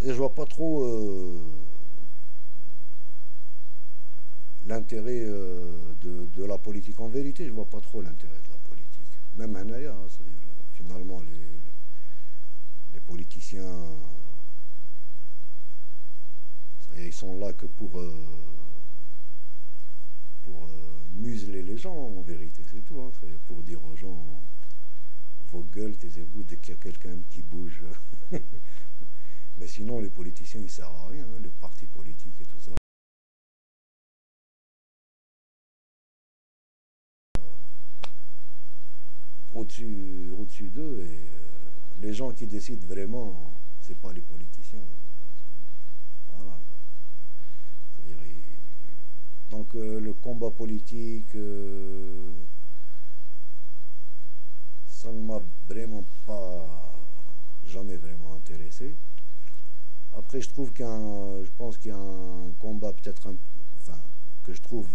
Et je vois pas trop l'intérêt de la politique. En vérité, je vois pas trop l'intérêt de la politique. Même Hanaya, hein, c'est-à-dire, finalement, les politiciens, ils sont là que pour museler les gens, en vérité, c'est tout. Hein. C'est pour dire aux gens, vos gueules, taisez-vous dès qu'il y a quelqu'un qui bouge. Mais sinon, les politiciens, ils ne servent à rien, hein, les partis politiques et tout ça. Au-dessus d'eux, et les gens qui décident vraiment, c'est pas les politiciens. Voilà. C'est-à-dire, donc le combat politique, ça ne m'a vraiment pas jamais vraiment intéressé. Après, je pense qu'il y a un combat peut-être, enfin, que je trouve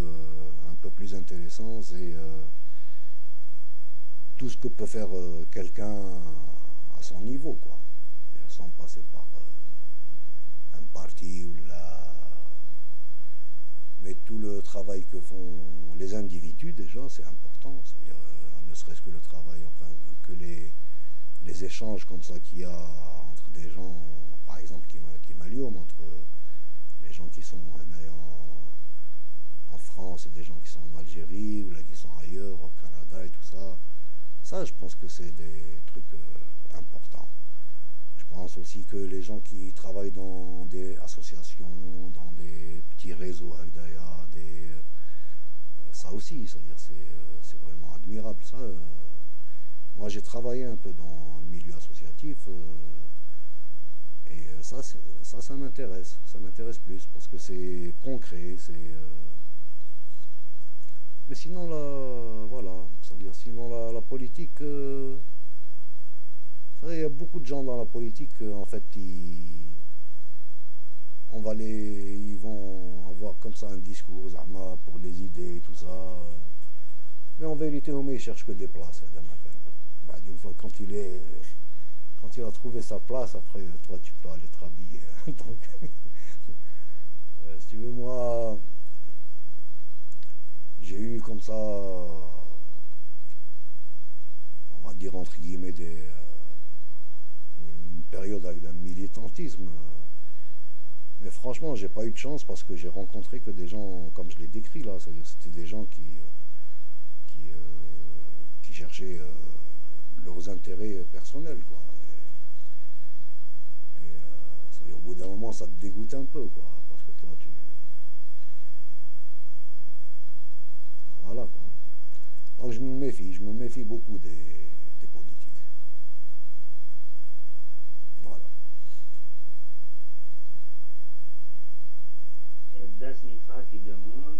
un peu plus intéressant, c'est tout ce que peut faire quelqu'un à son niveau, quoi. Sans passer par un parti ou mais tout le travail que font les individus, déjà, c'est important. C'est-à-dire, ne serait-ce que le travail, enfin, que les échanges comme ça qu'il y a entre des gens, par exemple, qui m'allument, entre les gens qui sont en France et des gens qui sont en Algérie, ou là qui sont ailleurs, au Canada et tout ça. Ça, je pense que c'est des trucs importants. Je pense aussi que les gens qui travaillent dans des associations, dans des petits réseaux Hagdaya, ça aussi, c'est-à-dire c'est vraiment admirable. Ça, moi, j'ai travaillé un peu dans le milieu associatif et ça m'intéresse. Ça m'intéresse plus parce que c'est concret, mais sinon, voilà, c'est-à-dire sinon la politique, il y a beaucoup de gens dans la politique, en fait, ils vont avoir comme ça un discours, zahma, pour les idées et tout ça. Mais en vérité, ils cherchent que des places. Une fois, quand il a trouvé sa place, après, toi, tu peux aller te rhabiller. Donc, si tu veux, moi, j'ai eu comme ça, on va dire entre guillemets, une période avec un militantisme. Mais franchement, j'ai pas eu de chance parce que j'ai rencontré que des gens, comme je l'ai décrit là, c'est-à-dire c'était des gens qui cherchaient leurs intérêts personnels, quoi. Et au bout d'un moment, ça te dégoûte un peu, quoi, parce que toi, voilà, quoi. Donc je me méfie beaucoup des politiques. Voilà. Il y a Das Mitra qui demande,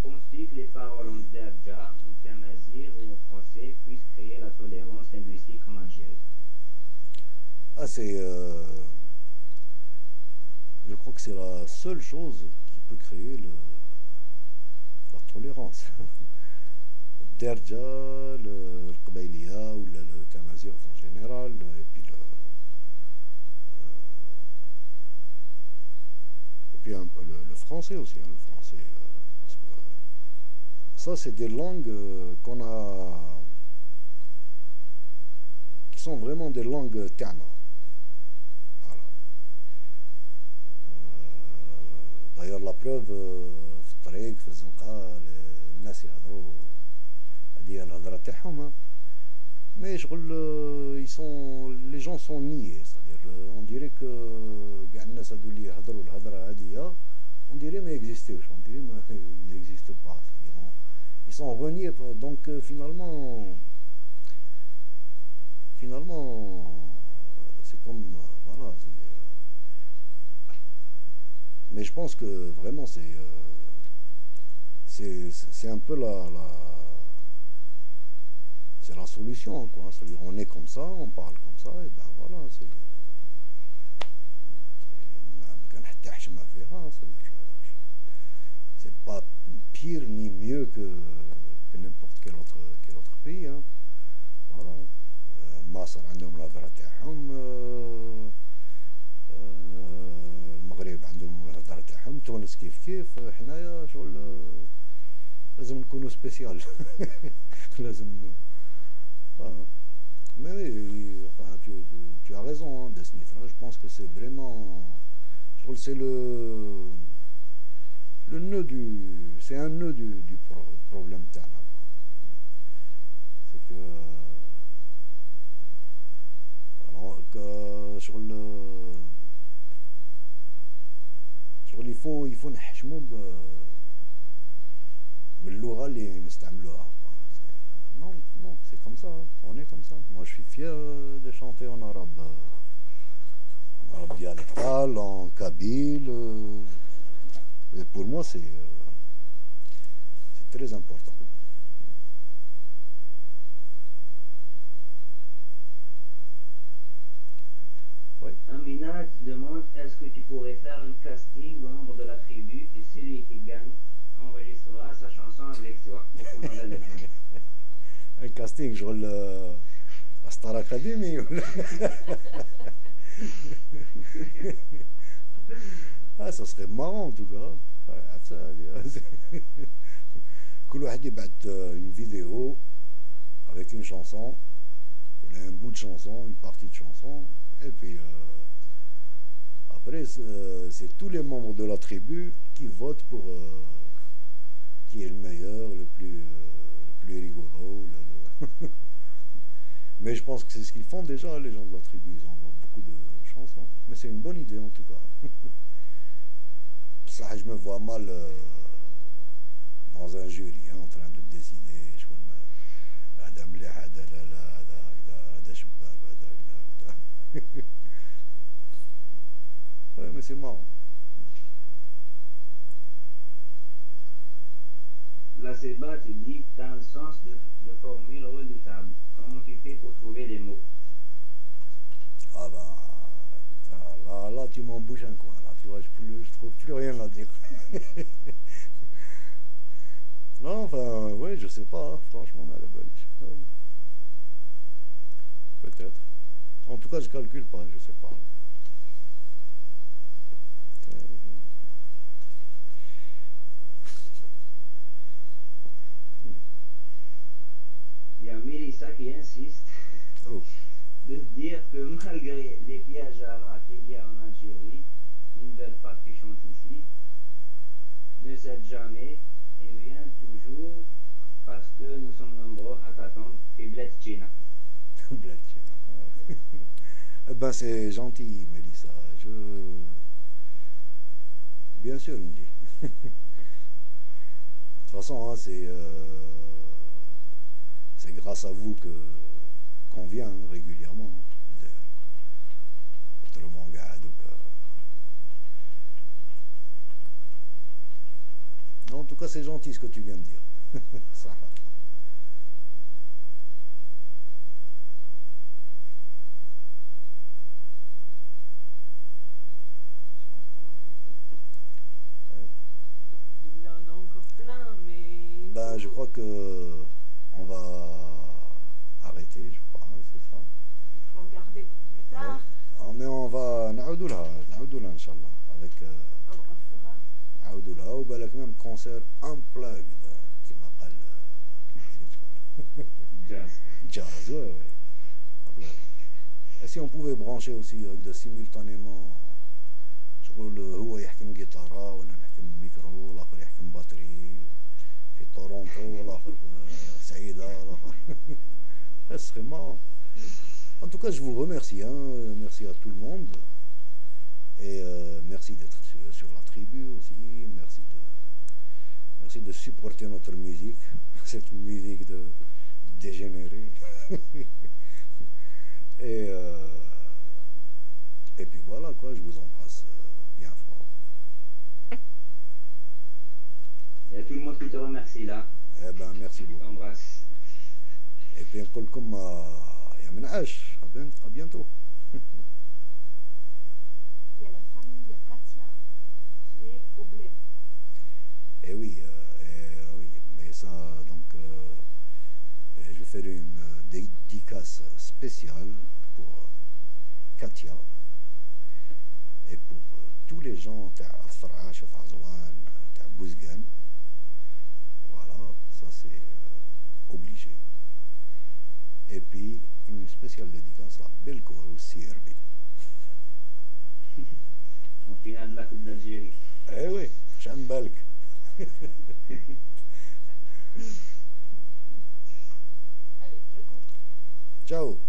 penses-tu que les paroles en Derja, en Tamazir ou en français puissent créer la tolérance linguistique en Algérie? Ah, je crois que c'est la seule chose qui peut créer la tolérance. Derja, le Qbaïlia ou le Tamazir en général, et puis un peu le français aussi, hein, le français. Ça, c'est des langues qui sont vraiment des langues tana. Voilà. D'ailleurs, la preuve, في الطريق في الزنقة الناس يهضروا هذه الهضرة تاعهم mais les gens sont niais, c'est-à-dire on dirait que كاع الناس هذو اللي يهضروا الهضرة هذه on dirait ما يexistوش, on dirait ils n'existent pas, c'est-à-dire ils sont reniés, donc finalement c'est comme voilà, mais je pense que vraiment c'est un peu c'est la solution, quoi. C'est-à-dire on est comme ça, on parle comme ça, et ben voilà, c'est pas pire ni mieux que n'importe quel autre pays, hein. Voilà. مصر عندهم الهضرة تاعهم، المغرب عندهم الهضرة تاعهم، تونس كيف حنايا شغل لازم نكونوا سبيسيال. لازم mais oui, enfin, tu as raison, hein, Desnitra, je pense que c'est vraiment, je trouve que c'est le nœud c'est un nœud du problème Tana. C'est que alors شغل il faut نحشموا باللغة اللي نستعملوها. Non, c'est comme ça, on est comme ça. Moi, je suis fier de chanter en arabe dialectal, en kabyle. Et pour moi, c'est très important. Oui. Amina te demande, est-ce que tu pourrais faire un casting au membre de la tribu et celui qui gagne enregistrera sa chanson avec toi. Un casting, genre la Star Academy. Ah, ça serait marrant en tout cas. كل واحد يبعث une vidéo avec une chanson, un bout de chanson, une partie de chanson, et puis après c'est tous les membres de la tribu qui votent pour qui est le meilleur, le plus rigolo. Mais je pense que c'est ce qu'ils font déjà, les gens de la tribu, ils envoient beaucoup de chansons. Mais c'est une bonne idée en tout cas. Ça, je me vois mal dans un jury en train de décider. Ouais, mais c'est marrant. La Seba te dit, tu as un sens de formule redoutable. Comment tu fais pour trouver les mots? Ah ben, là tu m'embouches un coin. Là, tu vois, je trouve plus rien à dire. Non, enfin, ouais, je sais pas, hein, franchement, on a la belge. Peut-être. En tout cas, je calcule pas, je sais pas. Il y a Mélissa qui insiste de dire que malgré les pièges à rat qu'il y a en Algérie, ils ne veulent pas que tu chantes ici, ne cède jamais et viens toujours parce que nous sommes nombreux à t'attendre et Bled China. Bled China. Eh ben c'est gentil, Mélissa. Bien sûr, il me dit. De toute façon, hein, c'est grâce à vous qu'on vient régulièrement. Autrement, en tout cas, c'est gentil ce que tu viens de dire. Ça. Il y en a encore plein, mais... Ben, je crois que on va arrêter, je crois, hein, c'est ça. Il faut en garder pour plus tard. Ouais. Mais on va نعودولها إن شاء الله avec On refera. نعودولها وبالك même concert unplugged كما قال Jazz. Jazz, ouais, ouais. Alors, et si on pouvait brancher aussi simultanément, شغل هو يحكم جيتارة وانا نحكم ميكرو والاخر يحكم باتري في تورونتو والاخر في سعيدة والاخر. Ce serait marrant. En tout cas, je vous remercie, hein. Merci à tout le monde. Et merci d'être sur la tribu aussi. Merci de supporter notre musique, cette musique de dégénérée. et, et puis voilà, quoi, je vous embrasse bien fort. Il y a tout le monde qui te remercie là. Eh ben, merci Je beaucoup. t'embrasse. Et puis, نقول لكم يا منعش à bientôt. Il y a la famille Katia qui est au bled. Et oui, oui, mais ça, donc, je vais faire une dédicace spéciale pour Katia et pour tous les gens de Afrash, Azwan, de Bouzgan. Voilà, ça c'est obligé. Et puis, une spéciale dédicace à Belkoro CRB. En finale de la Coupe d'Algérie. Eh oui, Chambelk. Allez, je coupe. Ciao.